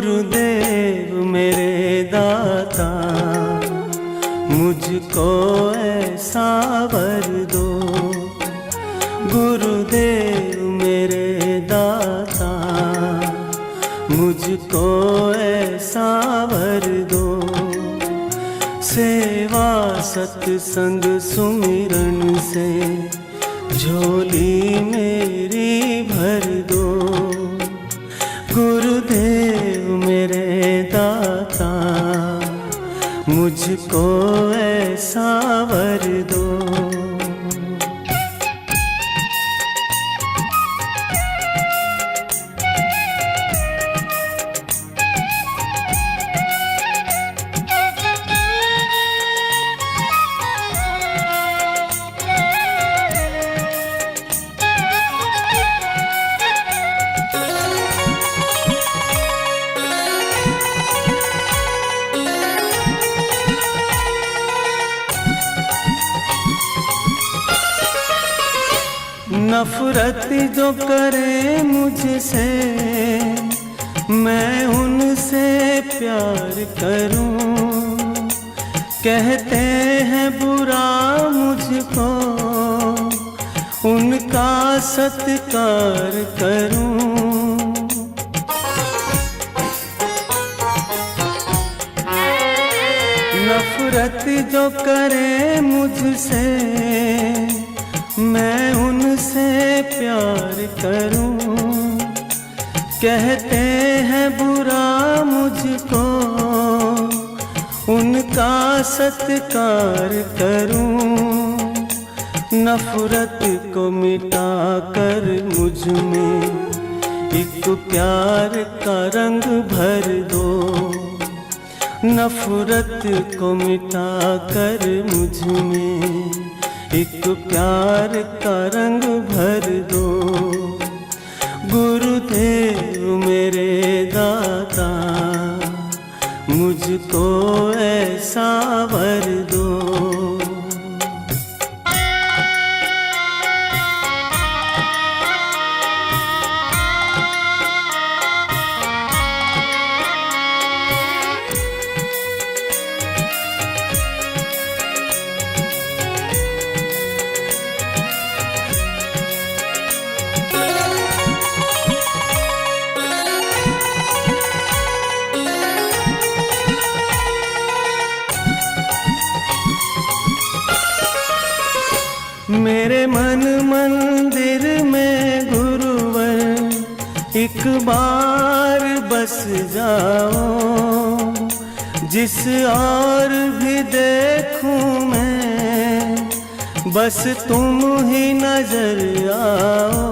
गुरुदेव मेरे दाता, मुझको ऐसा वर दो। गुरुदेव मेरे दाता, मुझको ऐसा वर दो। सेवा सत्संग सुमिरन से झोली मेरी भर दो। गुरुदेव मेरे दाता, मुझको ऐसा वर दो। नफरत जो करे मुझसे, मैं उनसे प्यार करूं। कहते हैं बुरा मुझको, उनका सत्कार करूं। नफरत जो करे मुझसे, मैं उनसे प्यार करूं। कहते हैं बुरा मुझको, उनका सत्कार करूं। नफरत को मिटा कर मुझ में एक प्यार का रंग भर दो। नफरत को मिटा कर मुझ में एक प्यार का रंग भर दो। गुरुदेव मेरे दाता, मुझको ऐसा वर दो। मेरे मन मंदिर में गुरुवर एक बार बस जाओ। जिस और भी देखूं मैं, बस तुम ही नजर आओ।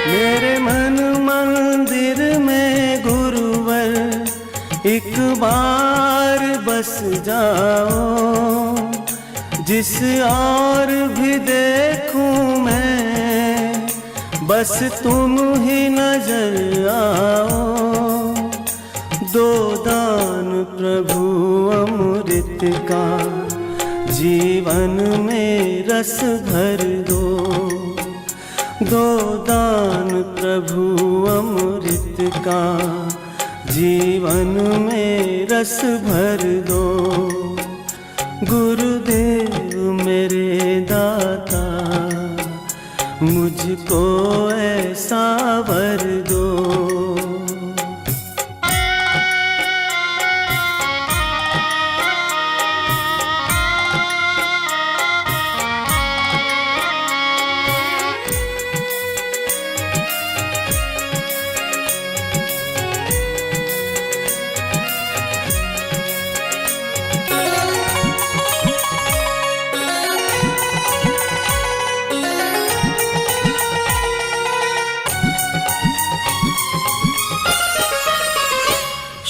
मेरे मन मंदिर में गुरुवर एक बार बस जाओ। जिस और भी देखूं मैं, बस तुम ही नजर आओ। दो दान प्रभु अमृत का, जीवन में रस भर दो। दो दान प्रभु अमृत का, जीवन में रस भर दो। गुरुदेव मेरे दाता, मुझको ऐसा वर दो।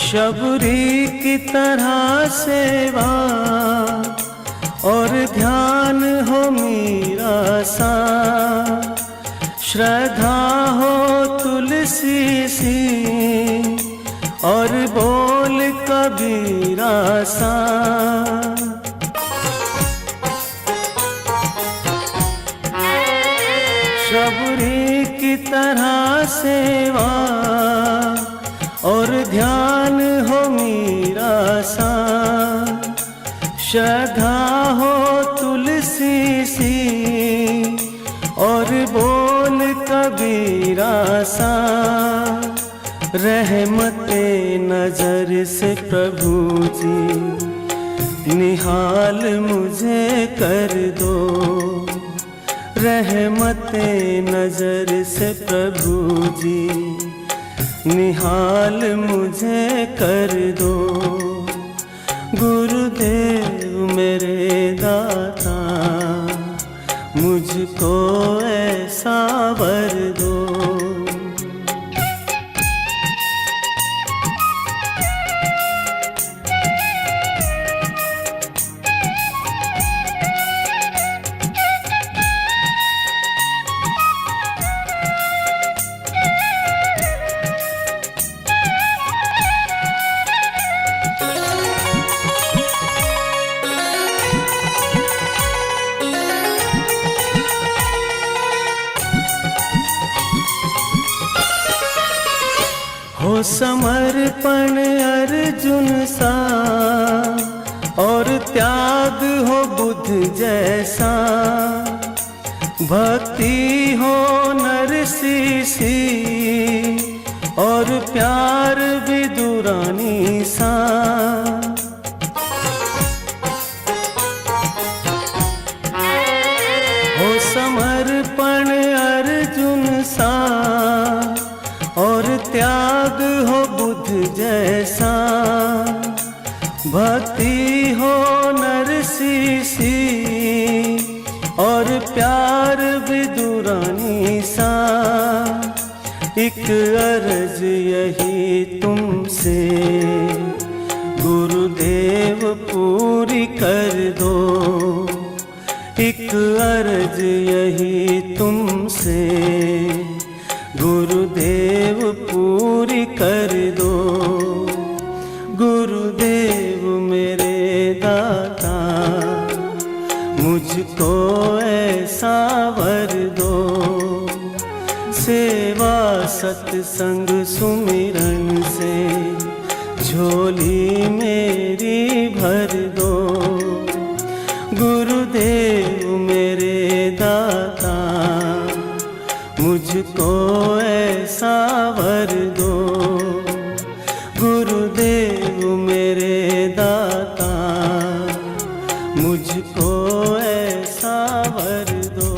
शबरी की तरह सेवा और ध्यान हो मीरा सा। श्रद्धा हो तुलसी सी और बोल कबीरा सा। शबरी की तरह सेवा और ध्यान हो मीरा सा, श्रद्धा हो तुलसी सी और बोल कबीरा सा। रहमते नजर से प्रभु जी निहाल मुझे कर दो, रहमते नजर से प्रभु जी निहाल मुझे कर दो। गुरुदेव मेरे दाता मुझको ऐसा वर दो। हो समर्पण अर्जुन सा और त्याग हो बुद्ध जैसा, भक्ति हो नरसी सी और प्यार विदुरानी सा। हो समर्पण अर्जुन सा और त्याग हो बुद्ध जैसा, भक्ति हो नरसी सी और प्यार विदुरानी सा। एक अर्ज यही तुमसे गुरुदेव पूरी कर दो, एक अर्ज यही तुमसे गुरुदेव पूरी कर दो। गुरुदेव मेरे दाता मुझको ऐसा वर दो, सेवा सत्संग सुमिरन से झोली मेरी भर दो। गुरुदेव मेरे दाता मुझको ऐसा वर दो। गुरुदेव मेरे दाता मुझको ऐसा वर दो।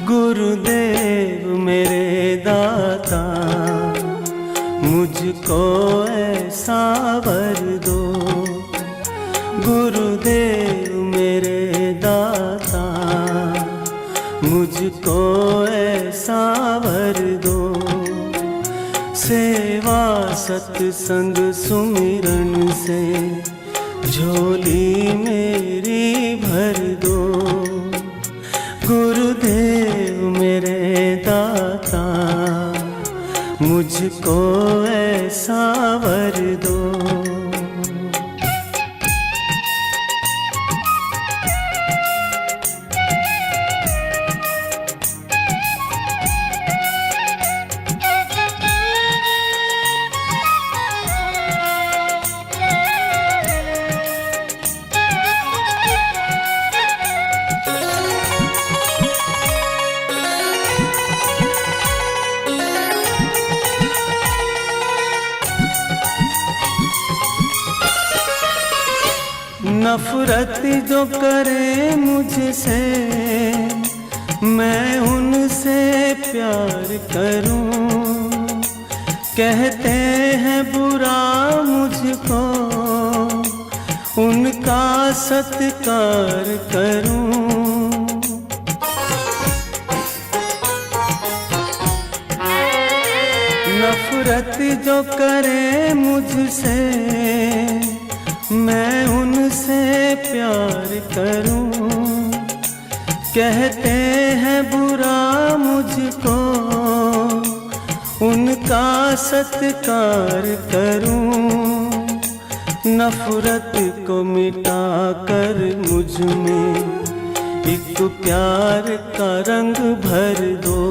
गुरुदेव मेरे दाता मुझको ऐसा वर दो। गुरुदेव मेरे दाता मुझको ऐसा वर दो, सेवा सत्संग सुमिरन से झोली मेरी भर दो। गुरुदेव मेरे दाता मुझको ऐसा वर दो। नफरत जो करे मुझसे मैं उनसे प्यार करूं, कहते हैं बुरा मुझको उनका सत्कार करूं। जो करे मुझसे मैं उनसे प्यार करूं, कहते हैं बुरा मुझको उनका सत्कार करूं। नफरत को मिटा कर मुझ में एक प्यार का रंग भर दो।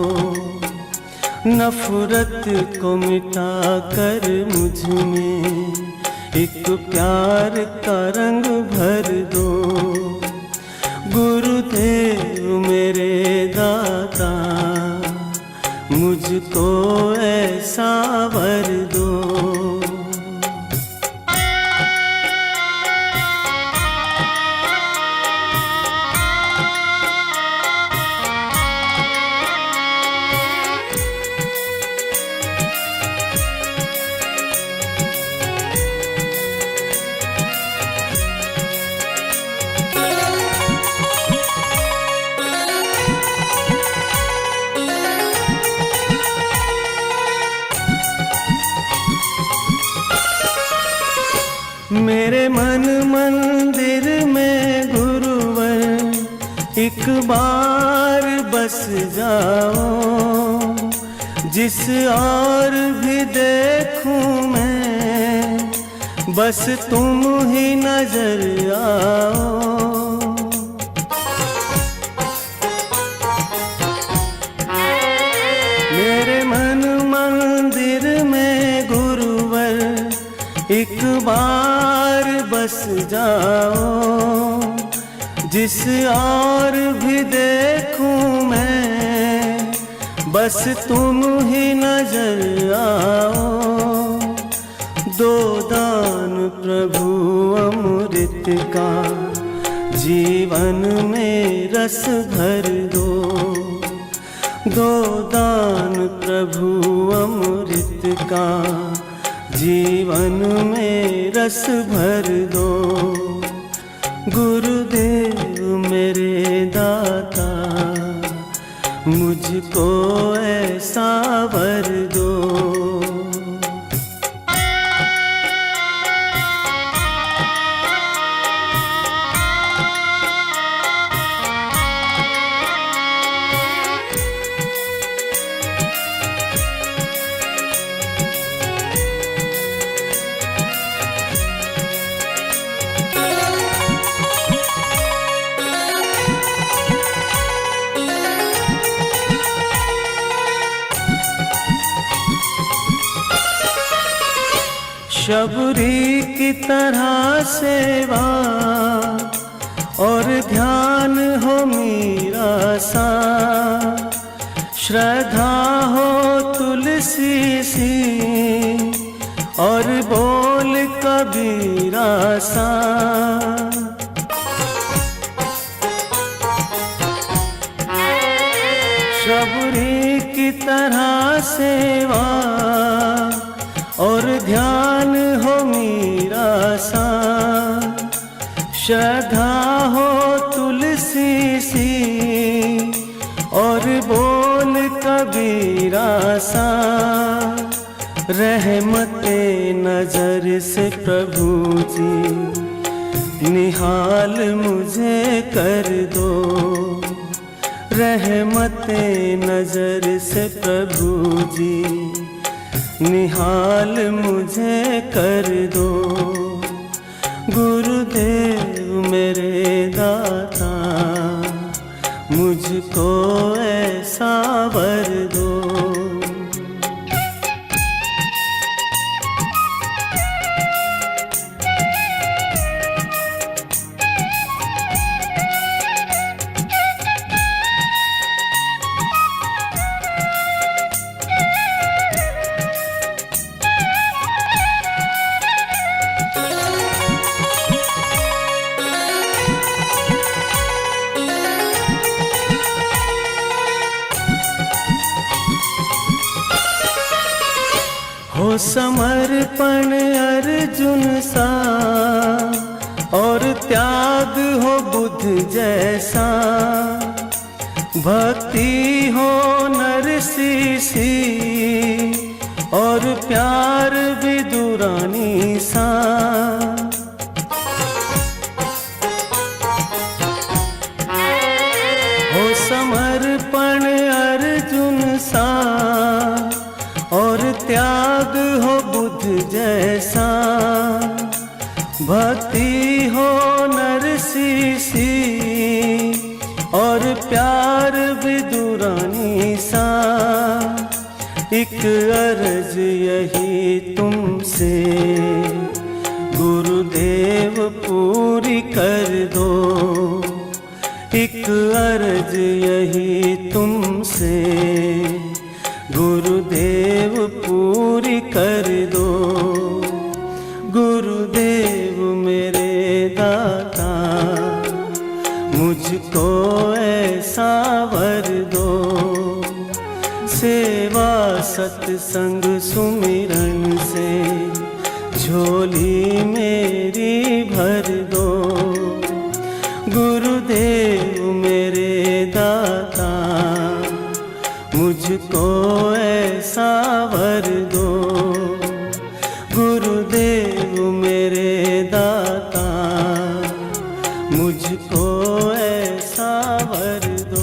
नफरत को मिटा कर मुझ में एक प्यार का रंग भर दो। गुरुदेव मेरे दाता मुझको ऐसा वर दो। मेरे मन मंदिर में गुरुवर एक बार बस जाओ। जिस और भी देखूं मैं बस तुम ही नजर आओ। मेरे मन मंदिर में गुरुवर एक बार बस जाओ। जिस और भी देखूं मैं बस तुम ही नजर आओ। दो दान प्रभु अमृत का जीवन में रस भर दो। दो दान प्रभु अमृत का जीवन में रस भर दो। गुरुदेव मेरे दाता मुझको ऐसा वर दो। शबरी की तरह सेवा और ध्यान हो मीरा सा। श्रद्धा हो तुलसी सी और बोल कबीरा सा। शबरी की तरह सेवा और ध्यान हो मीरा सा। श्रद्धा हो तुलसी सी और बोल कबीरा सा। रहमते नजर से प्रभु जी निहाल मुझे कर दो। रहमते नजर से प्रभु जी निहाल मुझे कर दो। गुरुदेव मेरे दाता मुझको ऐसा वर दो। हो समर्पण अर्जुन सा और त्याग हो बुद्ध जैसा। भक्ति हो नरसी सी और प्यार विदुरानी सा। हो समर्पण अर्जुन सा और त्याग हो बुद्ध जैसा। भक्ति हो नरसी सी और प्यार विदुरानी सा। एक अर्ज यही तुमसे गुरुदेव पूरी कर दो। एक अर्ज यही तुमसे गुरुदेव पूरी कर दो। गुरुदेव मेरे दाता मुझको ऐसा वर दो। सेवा सत्संग सुमिरन से झोली मेरी भर दो। गुरुदेव मेरे दाता मुझको ऐसा वर दो। गुरुदेव मेरे दाता मुझको ऐसा वर दो।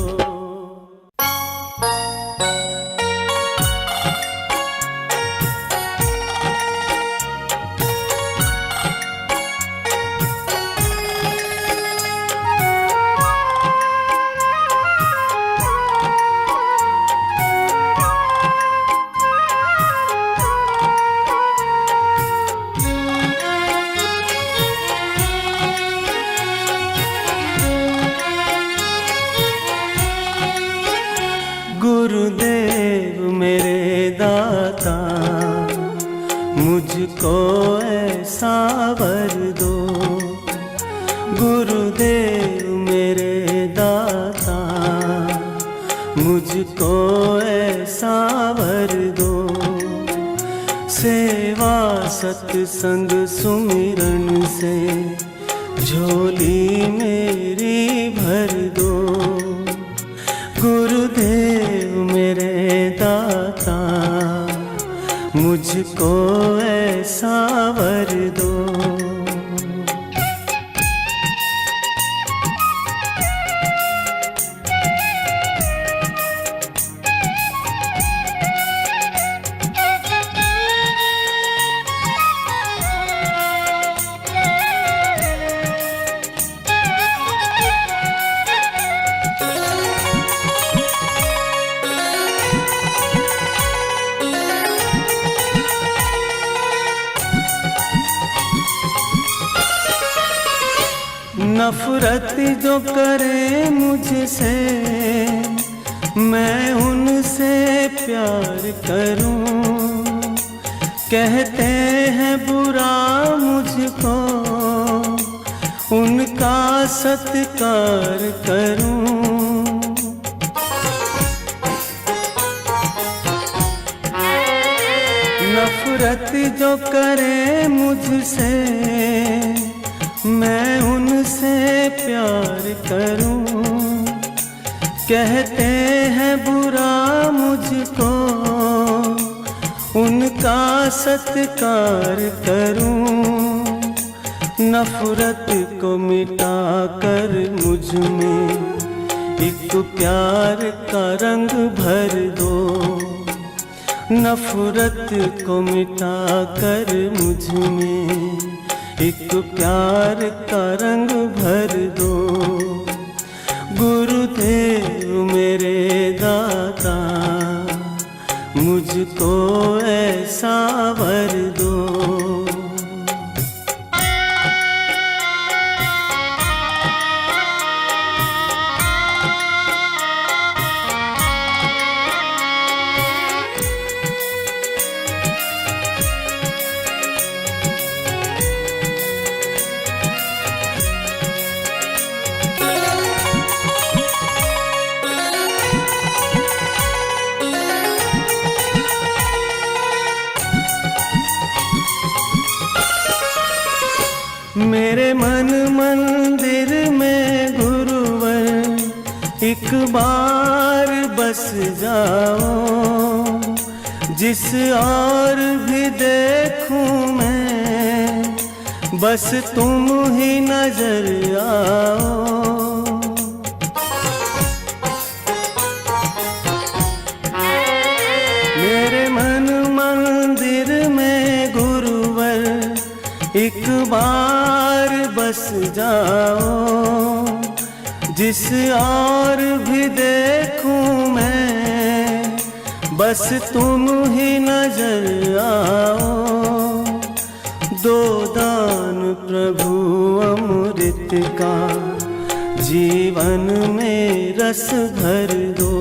गुरुदेव मेरे दाता मुझको ऐसा वर दो। गुरुदेव मेरे दाता मुझको ऐसा वर दो। सेवा सत्संग सुमिरन से झोली मेरी भर दो। गुरुदेव मेरे दाता मुझको ऐसा वर दो। नफरत जो करे मुझसे मैं उनसे प्यार करूं। कहते हैं बुरा मुझको उनका सत्कार करूं। नफरत जो करे मुझसे मैं उनसे प्यार करूं। कहते हैं बुरा मुझको उनका सत्कार करूं। नफरत को मिटा कर मुझ में एक प्यार का रंग भर दो। नफरत को मिटा कर मुझ में एक प्यार का रंग भर दो। गुरुदेव मेरे दाता मुझको ऐसा वर दो। मेरे मन मंदिर में गुरुवर एक बार बस जाओ। जिस और भी देखूं मैं, बस तुम ही नजर आओ। मेरे मन मंदिर में गुरुवर एक बार बस जाओ। जिस और भी देखूं मैं, बस तुम ही नजर आओ। दो दान प्रभु अमृत का, जीवन में रस भर दो।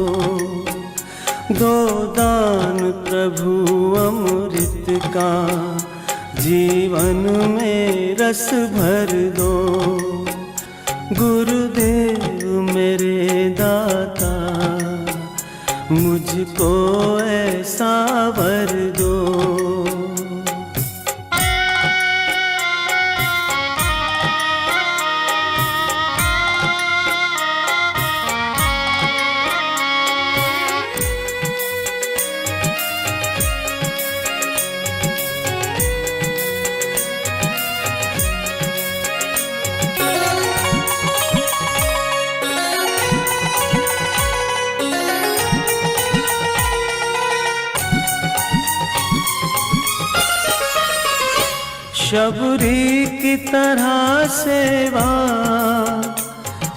दो दान प्रभु अमृत का, जीवन में रस भर दो। गुरुदेव मेरे दाता, मुझको ऐसा वर दो। शबरी की तरह सेवा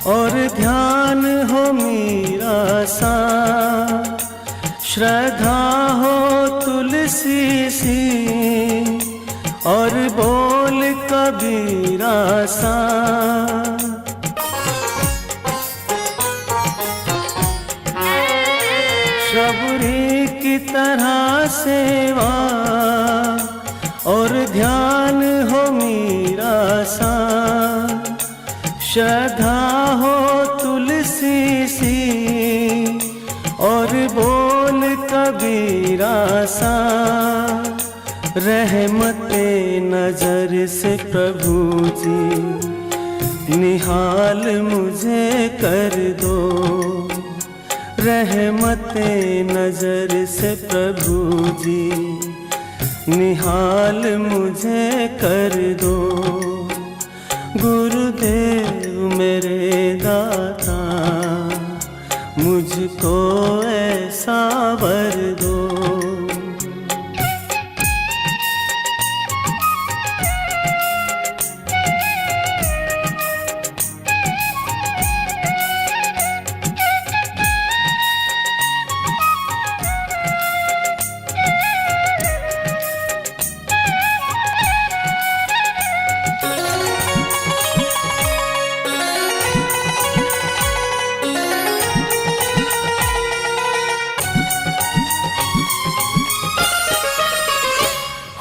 और ध्यान हो मीरा सा, श्रद्धा हो तुलसी सी और बोल कबीरा सा। शबरी की तरह सेवा और ध्यान हो मीरा सा, श्रद्धा हो तुलसी सी और बोल कबीरा सा। रहमते नजर से प्रभु जी निहाल मुझे कर दो। रहमते नजर से प्रभु जी निहाल मुझे कर दो। गुरुदेव मेरे दाता, मुझको ऐसा वर दो।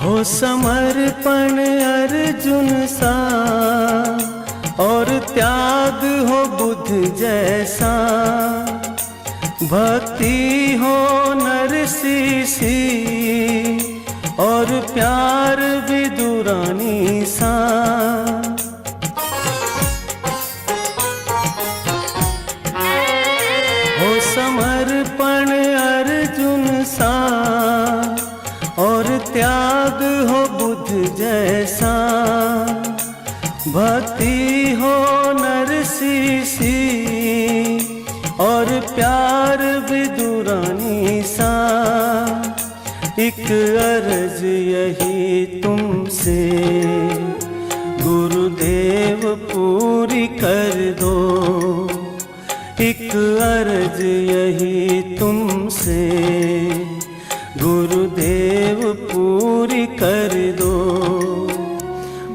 हो समर्पण अर्जुन सा और त्याग हो बुद्ध जैसा। भक्ति हो नरसी सी और प्यार विदुरानी सा। हो समर्पण अर्जुन सा और त्याग हो बुद्ध जैसा। भक्ति हो नरसी सी और प्यार विदुरानी सा। एक अर्ज यही तुमसे गुरुदेव पूरी कर दो। एक अर्ज यही तुमसे गुरुदेव पूरी कर दो।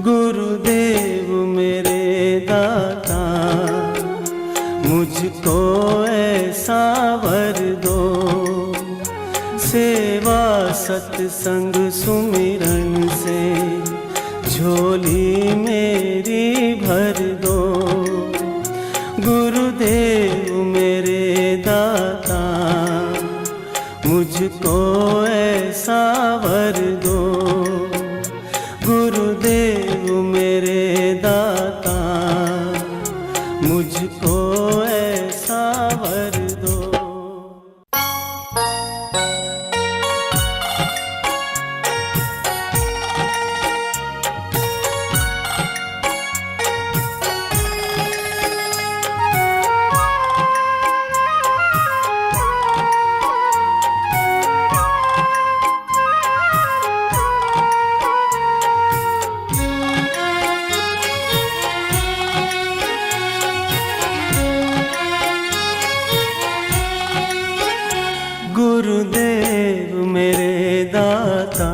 गुरुदेव मेरे दाता, मुझको ऐसा वर दो। सेवा सत्संग सुमिरन से झोली मेरी भर दो। गुरुदेव मेरे दाता, मुझको ऐसा वर दो। गुरुदेव मेरे दाता, मुझको ऐसा वर दो। गुरुदेव मेरे दाता,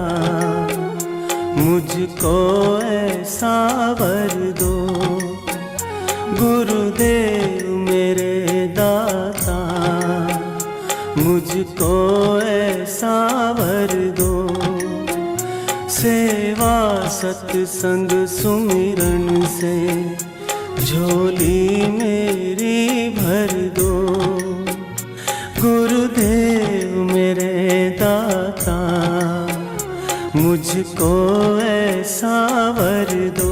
मुझको ऐसा वर दो। गुरुदेव मेरे दाता, मुझको ऐसा वर दो। सेवा सत्संग सुमिरन से झोली मेरी भर दो। गुरुदेव मेरे दाता, मुझको ऐसा वर दो।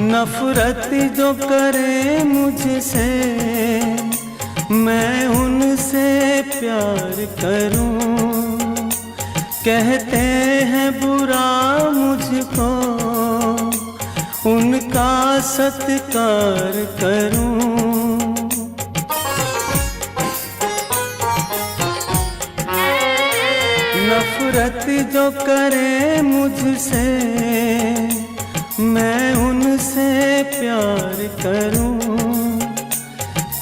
नफरत जो करे मुझसे, मैं उनसे प्यार करूं। कहते हैं बुरा मुझको, उनका सत्कार करूं। नफरत जो करे मुझसे, मैं उनसे प्यार करूं।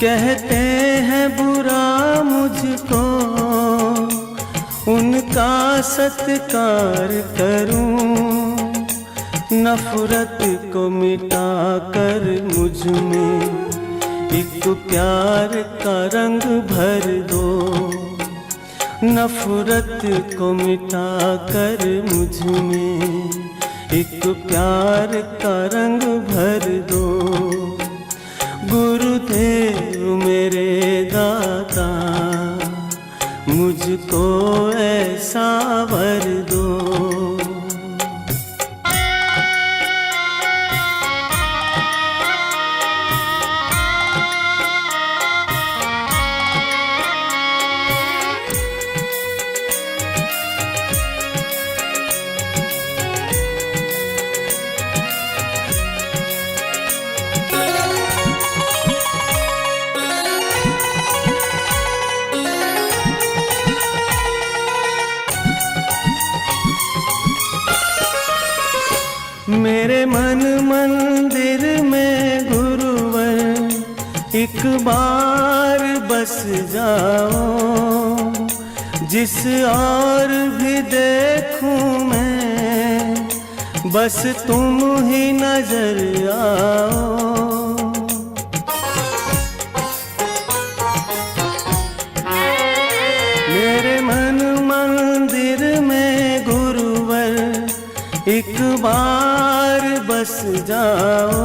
कहते हैं बुरा मुझको, उनका सत्कार करूं। नफरत को मिटा कर मुझ में एक प्यार का रंग भर दो। नफरत को मिटा कर मुझ में एक प्यार का रंग भर दो। गुरुदेव मेरे दाता, मुझको ऐसा वर दो। मेरे मन मंदिर में गुरुवर एक बार बस जाओ। जिस और भी देखूं मैं, बस तुम ही नजर आओ। मेरे मन मंदिर में गुरुवर एक बार बस जाओ।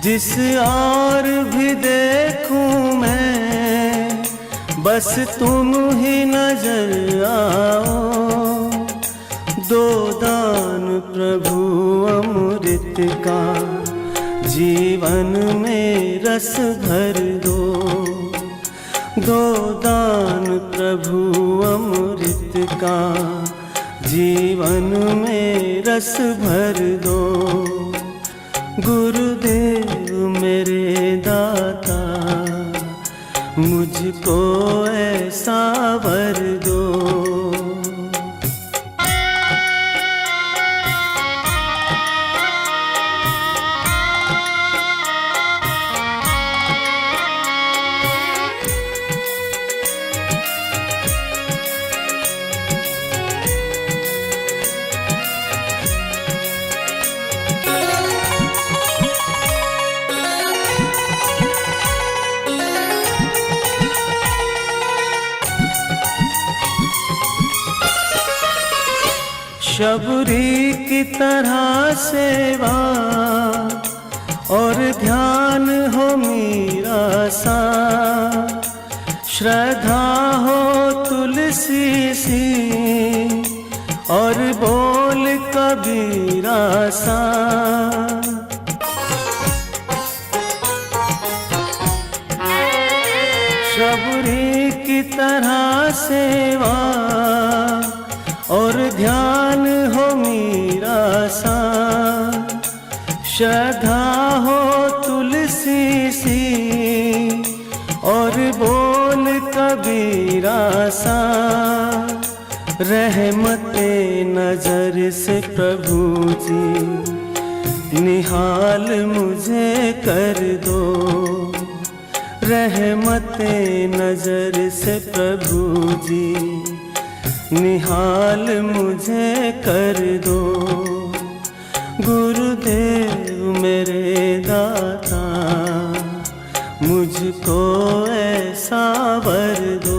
जिस और भी देखूं मैं, बस तुम ही नजर आओ। दो दान प्रभु अमृत का, जीवन में रस भर दो। दो दान प्रभु अमृत का, जीवन में रस भर दो। गुरुदेव मेरे दाता, मुझको ऐसा वर दो। शबरी की तरह सेवा और ध्यान हो मीरा सा। श्रद्धा हो तुलसी सी और बोल कबीरा सा। शबरी की तरह सेवा और ध्यान हो मीरा सा, श्रद्धा हो तुलसी सी और बोल कबीरा सा। रहमते नजर से प्रभु जी निहाल मुझे कर दो, रहमते नजर से प्रभु जी निहाल मुझे कर दो। गुरुदेव मेरे दाता मुझको ऐसा वर दो।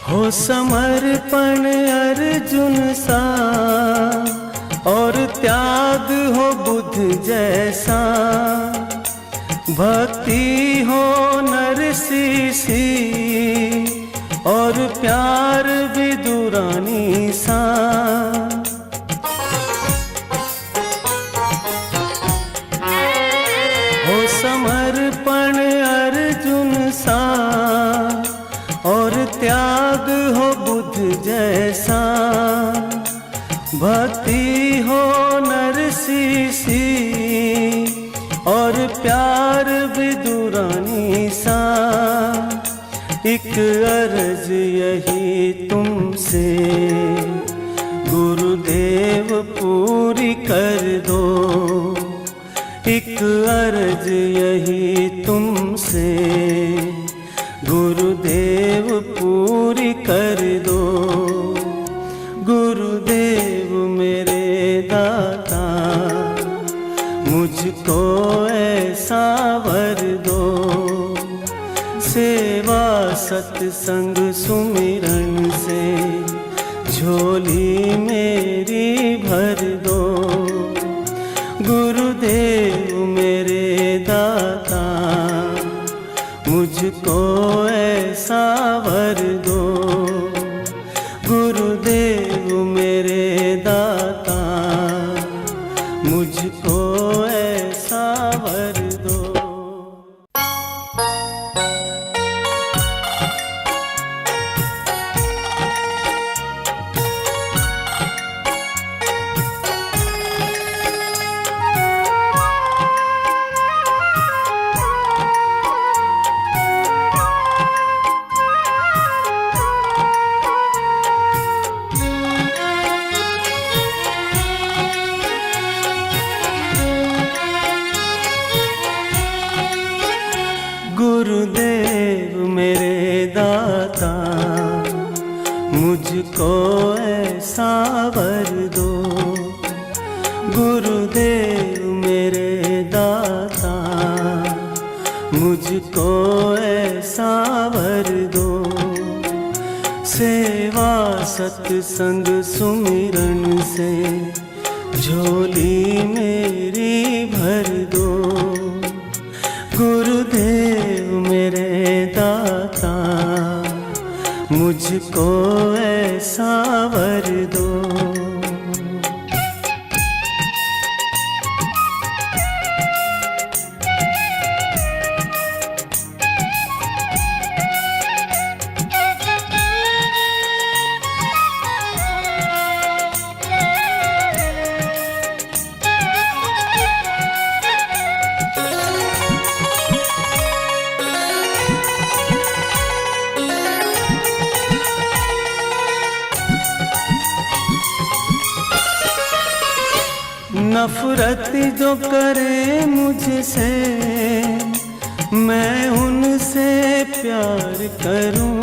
हो समर्पण अर्जुन सा और त्याग हो बुद्ध जैसा, भक्ति हो नरसी सी और प्यार विदुरानी सा। हो समर्पण अर्जुन सा और त्याग हो बुद्ध जैसा, भक्ति हो नरसी सी और प्यार विदुरानी सा। एक अर्ज यही तुमसे गुरुदेव पूरी कर दो, एक अर्ज यही तुमसे गुरुदेव पूरी कर दो। गुरुदेव मेरे दाता मुझको ऐसा वर दो, सेवा सत्संग सुमिरन से झोली मेरी भर दो। गुरुदेव मेरे दाता मुझको ऐसा वर दो। गुरुदेव मेरे दाता मुझको ऐसा वर दो। गुरुदेव मेरे दाता मुझको ऐसा वर दो। गुरुदेव मेरे दाता मुझको ऐसा वर दो, सेवा सत्संग सुमिरन से झोली मेरी भर दो। गुरुदेव मेरे दाता मुझको ऐसा वर दो। नफरत जो करे मुझसे मैं उनसे प्यार करूं,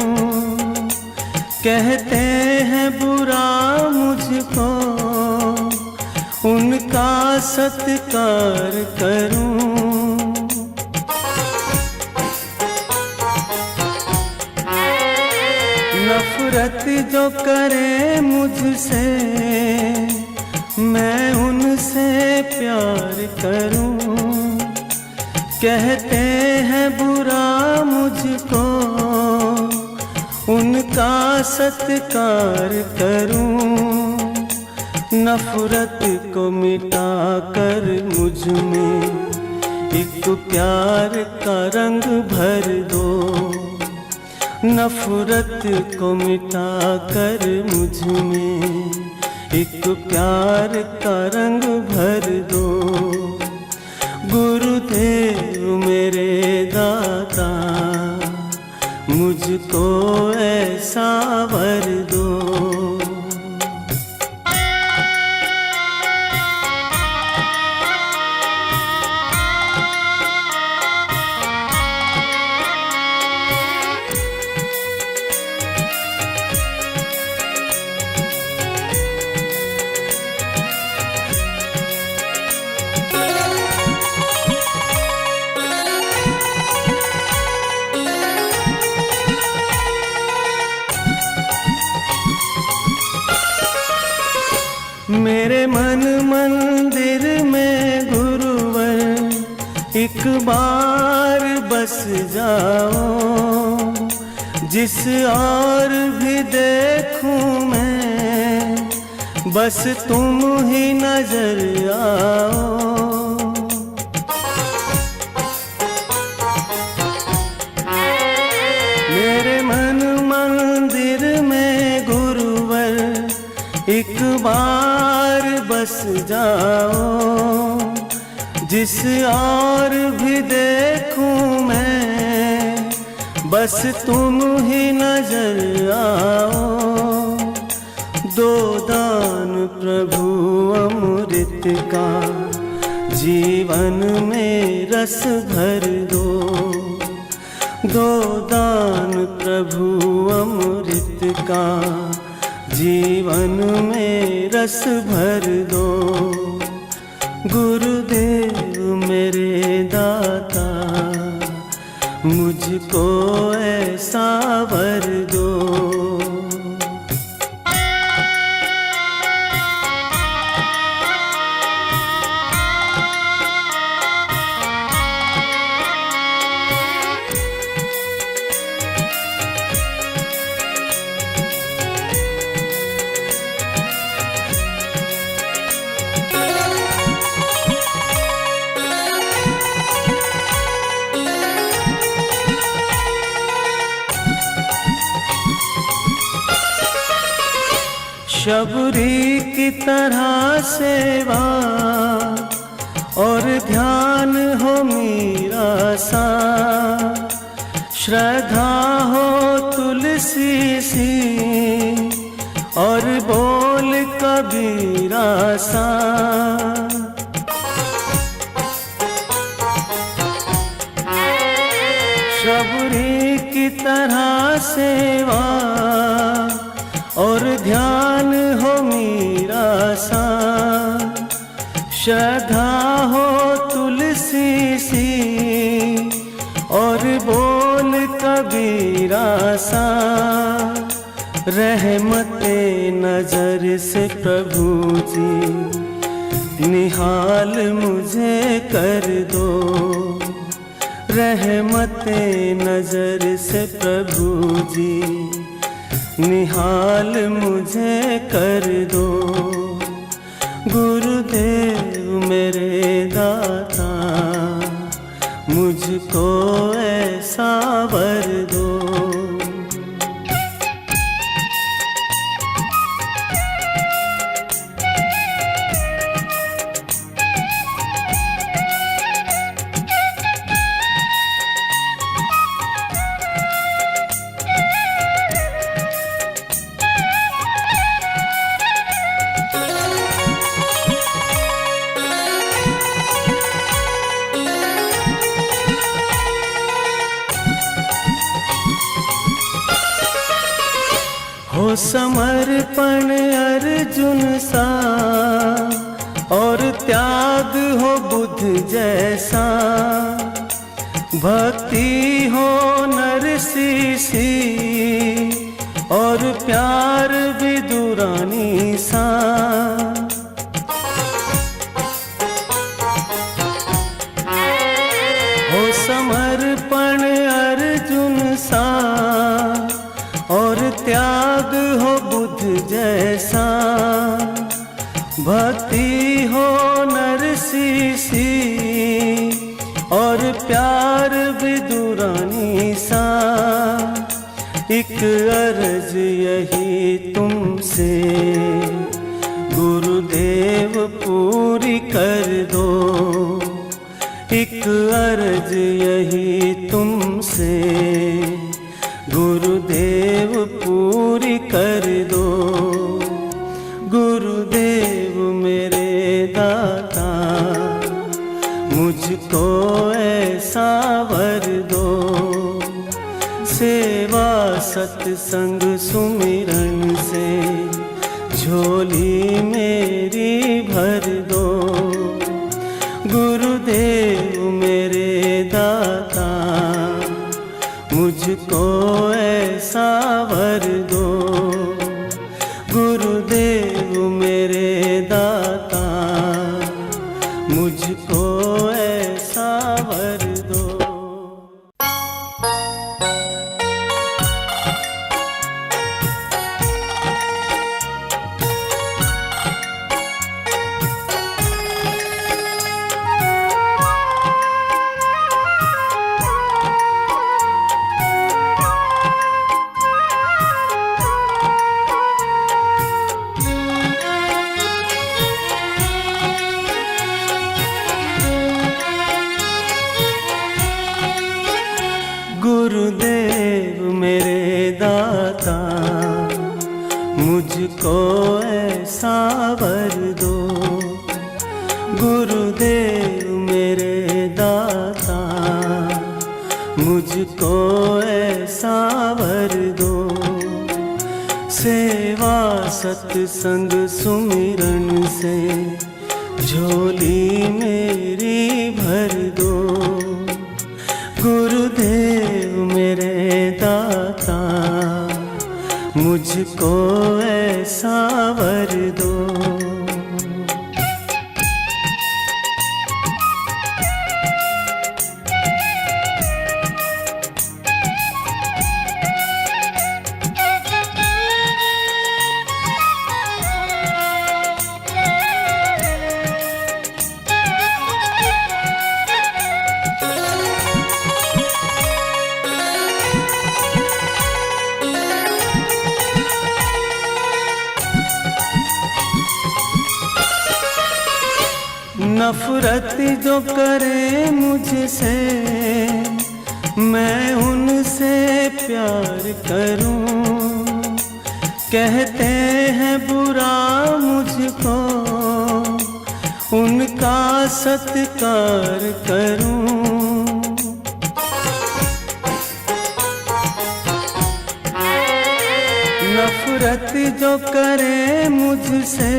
कहते हैं बुरा मुझको उनका सत्कार करूं। नफरत जो करे मुझसे, मैं उनसे प्यार करूं। कहते हैं बुरा मुझको, उनका सत्कार करूं। नफरत को मिटा कर मुझ में एक प्यार का रंग भर दो। नफरत को मिटा कर मुझ में एक प्यार का रंग भर दो। गुरुदेव मेरे दाता, मुझको ऐसा वर दो। मेरे मन मंदिर में गुरुवर एक बार बस जाओ। जिस और भी देखूं मैं, बस तुम ही नजर आओ। मेरे मन मंदिर में गुरुवर एक बार बस जाओ। जिस और भी देखूं मैं, बस तुम ही नजर आओ। दो दान प्रभु अमृत का, जीवन में रस भर दो। दो दान प्रभु अमृत का, जीवन में रस भर दो। गुरुदेव मेरे दाता, मुझको ऐसा वर दो। शबरी की तरह सेवा और ध्यान हो मीरा सा। श्रद्धा हो तुलसी सी और बोल कबीरा सा। शबरी की तरह सेवा और ध्यान हो मीरा सा। श्रद्धा हो तुलसी सी और बोल कबीरा सा। रहमते नजर से प्रभु जी निहाल मुझे कर दो। रहमते नजर से प्रभु जी निहाल मुझे कर दो। गुरुदेव मेरे दाता, मुझको ऐसा वर दो। हो समर्पण अर्जुन सा और त्याग हो बुद्ध जैसा। भक्ति हो नरसी सी और प्यार विदुरानी सा। हो समर्पण अर्जुन सा और त्याग हो बुद्ध जैसा। भक्ति हो नरसी सी और प्यार विदुरानी सा। एक अर्ज यही तुमसे गुरुदेव पूरी कर दो। एक अर्ज यही तुमसे गुरुदेव पूरी कर दो। गुरुदेव मेरे दाता मुझको ऐसा वर दो। सेवा सत्संग सुमिरन से झोली मेरी भर दो। गुरुदेव मेरे दाता मुझको ऐसा वर दो। गुरुदेव मेरे दाता मुझको ऐसा वर दो। गुरुदेव मेरे दाता मुझको ऐसा वर दो। गुरुदेव मेरे दाता मुझको ऐसा वर दो। सेवा सत्संग सुमिरन से झोली मेरी भर दो। गुरुदेव मेरे दाता मुझको ऐसा वर दो। नफरत जो करे मुझसे मैं उनसे प्यार करूं। कहते हैं बुरा मुझको उनका सत्कार करूं। नफरत जो करे मुझसे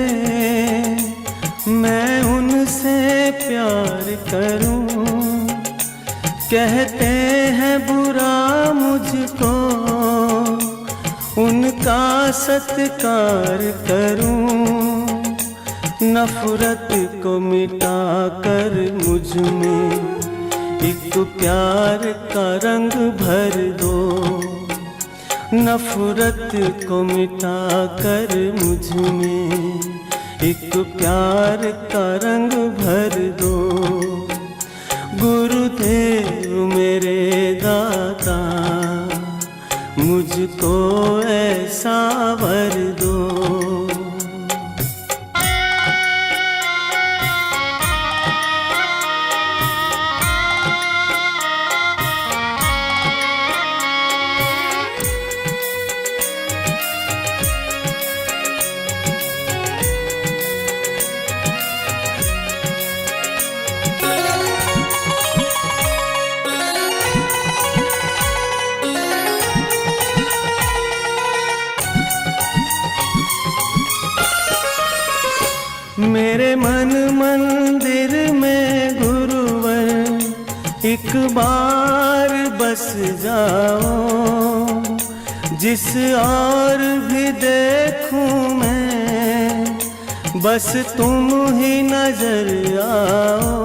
मैं उनसे प्यार करूं। कहते हैं बुरा मुझको उनका सत्कार करूं। नफरत को मिटा कर मुझ में एक प्यार का रंग भर दो। नफरत को मिटा कर मुझ में एक प्यार का रंग भर दो। गुरुदेव मेरे दाता मुझको ऐसा वर दो। मेरे मन मंदिर में गुरुवर एक बार बस जाओ। जिस और भी देखूं मैं, बस तुम ही नजर आओ।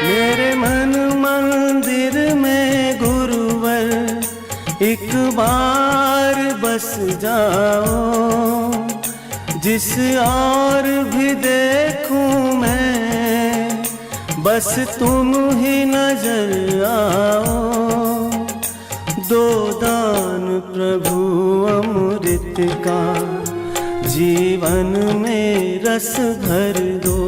मेरे मन मंदिर में गुरुवर एक बार बस जाओ। जिस और भी देखूं मैं, बस तुम ही नजर आओ। दो दान प्रभु अमृत का, जीवन में रस भर दो।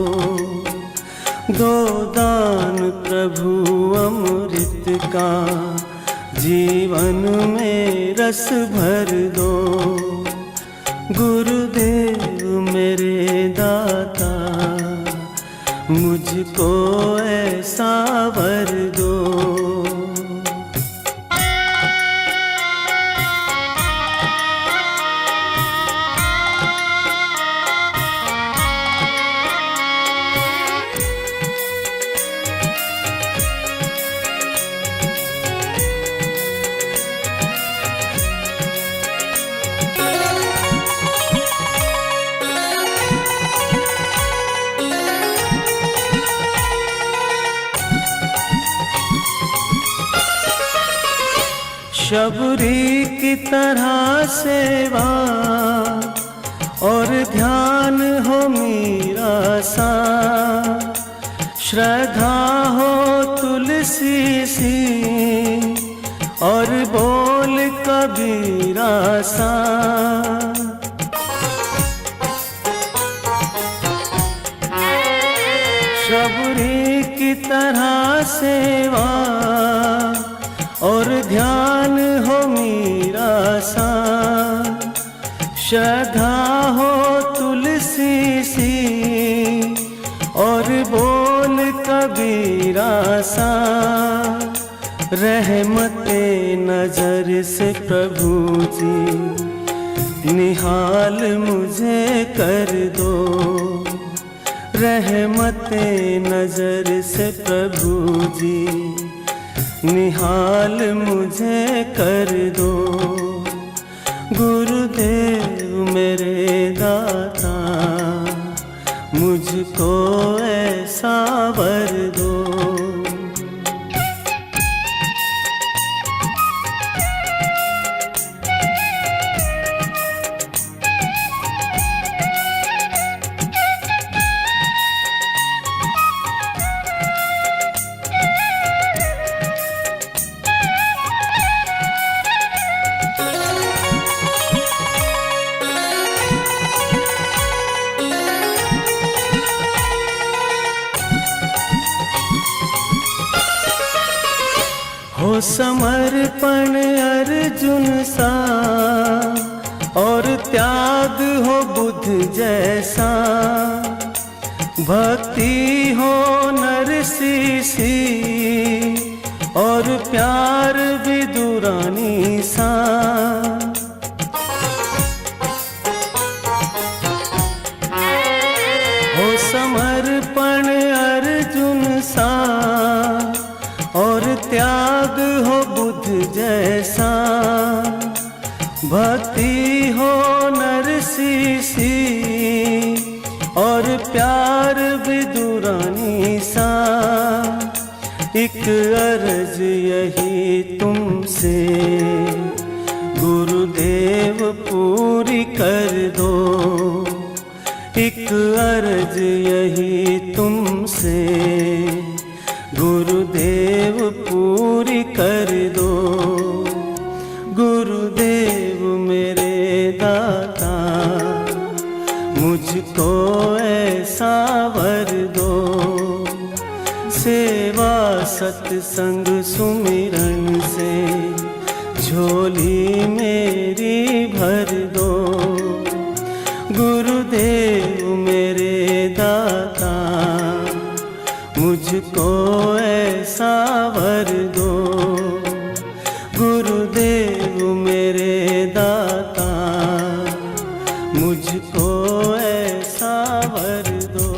दो दान प्रभु अमृत का, जीवन में रस भर दो। गुरुदेव मेरे दाता, मुझको ऐसा वर दो। शबरी की तरह सेवा और ध्यान हो मीरा सा, श्रद्धा हो तुलसी सी और बोल कबीरा सा। शबरी की तरह सेवा और ध्यान हो मीरा सा, श्रद्धा हो तुलसी सी और बोल कबीरा सा। रहमते नजर से प्रभु जी निहाल मुझे कर दो। रहमते नजर से प्रभु जी निहाल मुझे कर दो। गुरुदेव मेरे दाता, मुझको ऐसा वर दो। हो समर्पण अर्जुन सा और त्याग हो बुद्ध जैसा। भक्ति हो नरसी सी और प्यार विदुरानी सा। हो समर्पण अर्जुन सा और त्याग हो बुद्ध जैसा। भक्ति हो नरसी सी और प्यार विदुरानी सा। एक अर्ज यही तुमसे गुरुदेव पूरी कर दो। एक अर्ज यही तुमसे गुरुदेव पूरी कर दो। गुरुदेव मेरे दाता, मुझको ऐसा वर दो। सेवा सत्संग सुमिरन से झोली मेरी भर दो। गुरुदेव मेरे दाता, मुझको ऐसा वर दो। गुरुदेव मेरे दाता, मुझको ऐसा वर दो।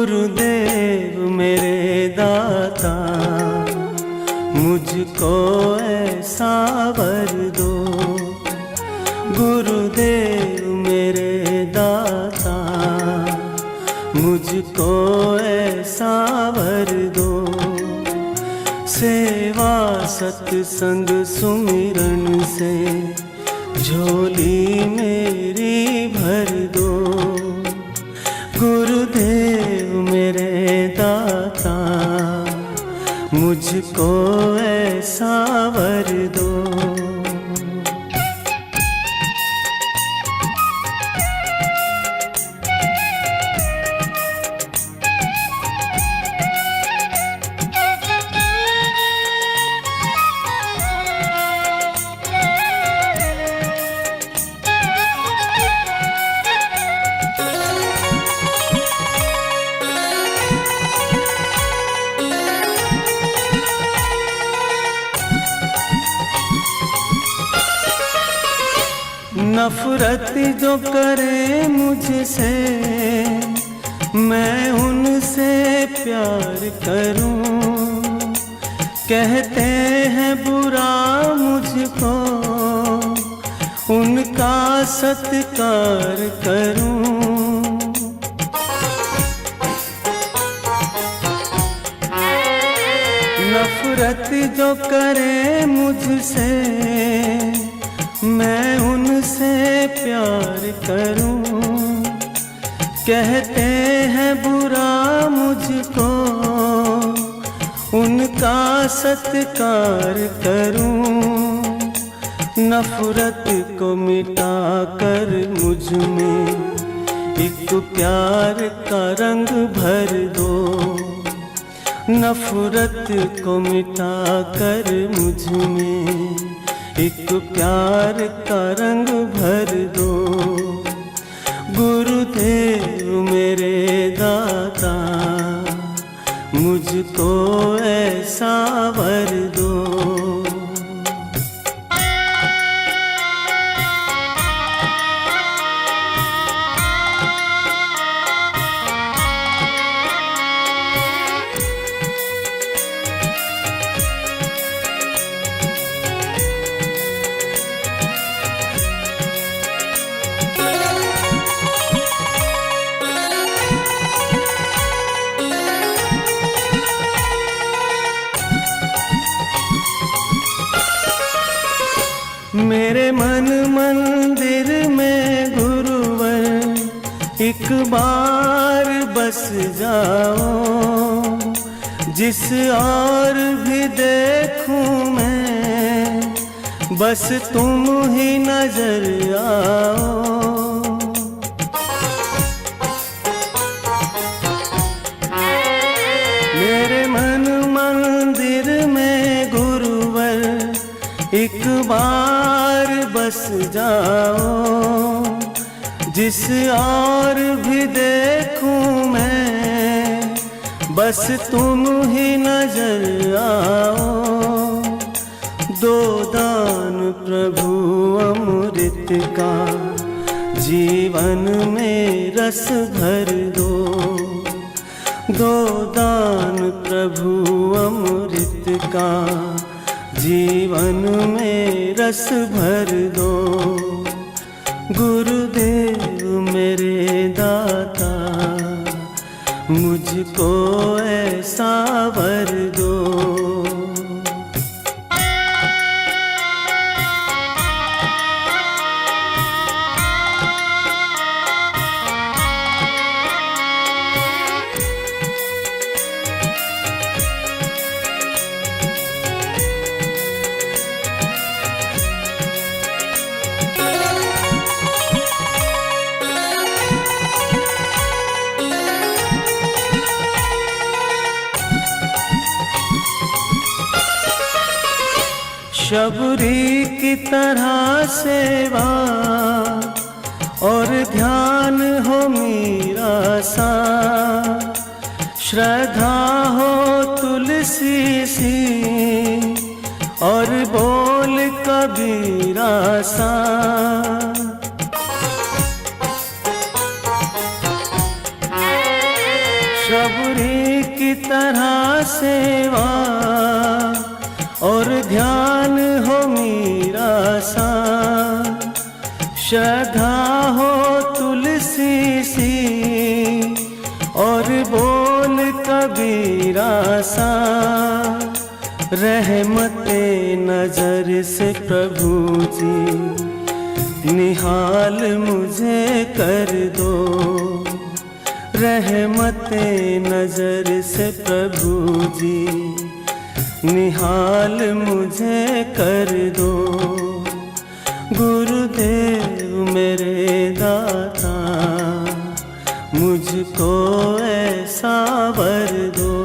गुरुदेव मेरे दाता, मुझको ऐसा वर दो। गुरुदेव मेरे दाता, मुझको ऐसा वर दो। सेवा सत्संग सुमिरन से झोली मेरी भर दो। गुरुदेव मेरे दाता, मुझको ऐसा वर दो। नफरत जो करे मुझसे, मैं उनसे प्यार करूं। कहते हैं बुरा मुझको, उनका सत्कार करूं। नफरत जो करे मुझसे, मैं उनसे प्यार करूं। कहते हैं बुरा मुझको, उनका सत्कार करूं। नफरत को मिटा कर मुझ में एक प्यार का रंग भर दो। नफरत को मिटा कर मुझ में एक प्यार का रंग भर दो। गुरुदेव मेरे दाता, मुझको ऐसा वर दो। मेरे मन मंदिर में गुरुवर एक बार बस जाओ। जिस और भी देखूं मैं, बस तुम ही नजर आओ। मेरे मन मंदिर में गुरुवर एक बार बस जाओ। जिस और भी देखूं मैं, बस तुम ही नजर आओ। दो दान प्रभु अमृत का, जीवन में रस भर दो। दो दान प्रभु अमृत का, जीवन में रस भर दो। गुरुदेव मेरे दाता, मुझको ऐसा वर दो। शबरी की तरह सेवा और ध्यान हो मीरा सा। श्रद्धा हो तुलसी सी और बोल कबीरा सा। शबरी की तरह सेवा और ध्यान हो मीरा सा, श्रद्धा हो तुलसी सी और बोल कबीरा सा। रहमते नजर से प्रभु जी निहाल मुझे कर दो, रहमते नजर से प्रभु जी निहाल मुझे कर दो। गुरुदेव मेरे दाता मुझको ऐसा वर दो।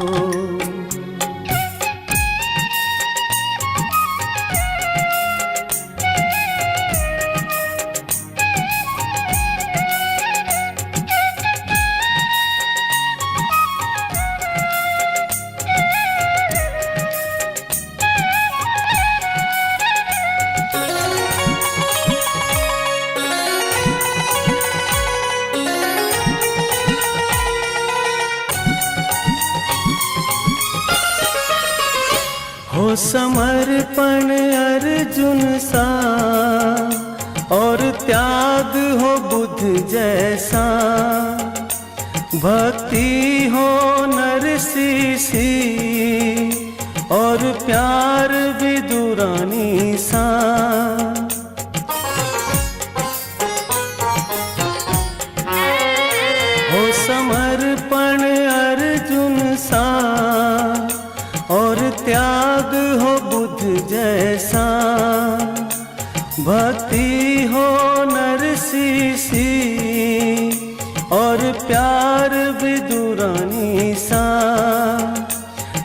हो समर्पण अर्जुन सा और त्याग हो बुद्ध जैसा, भक्ति हो नरसी सी और प्यार विदुरानी सा। हो समर्पण अर्जुन सा और त्याग हो बुद्ध जैसा, भक्ति हो नरसी सी और प्यार विदुरानी सा।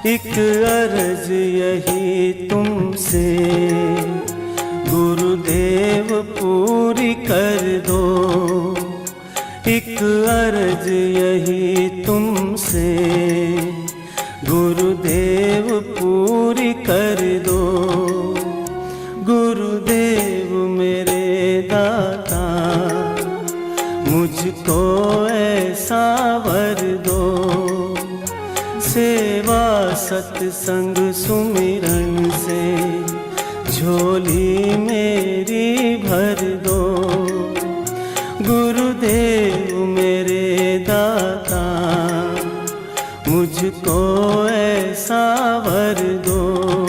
एक अर्ज यही तुमसे गुरुदेव पूरी कर दो, एक अर्ज यही तुमसे गुरुदेव पूरी कर दो। गुरुदेव मेरे दाता मुझको ऐसा वर दो, सेवा सत्संग सुमिरन से झोली मेरी भर दो। गुरुदेव मेरे दाता मुझको ऐसा वर दो।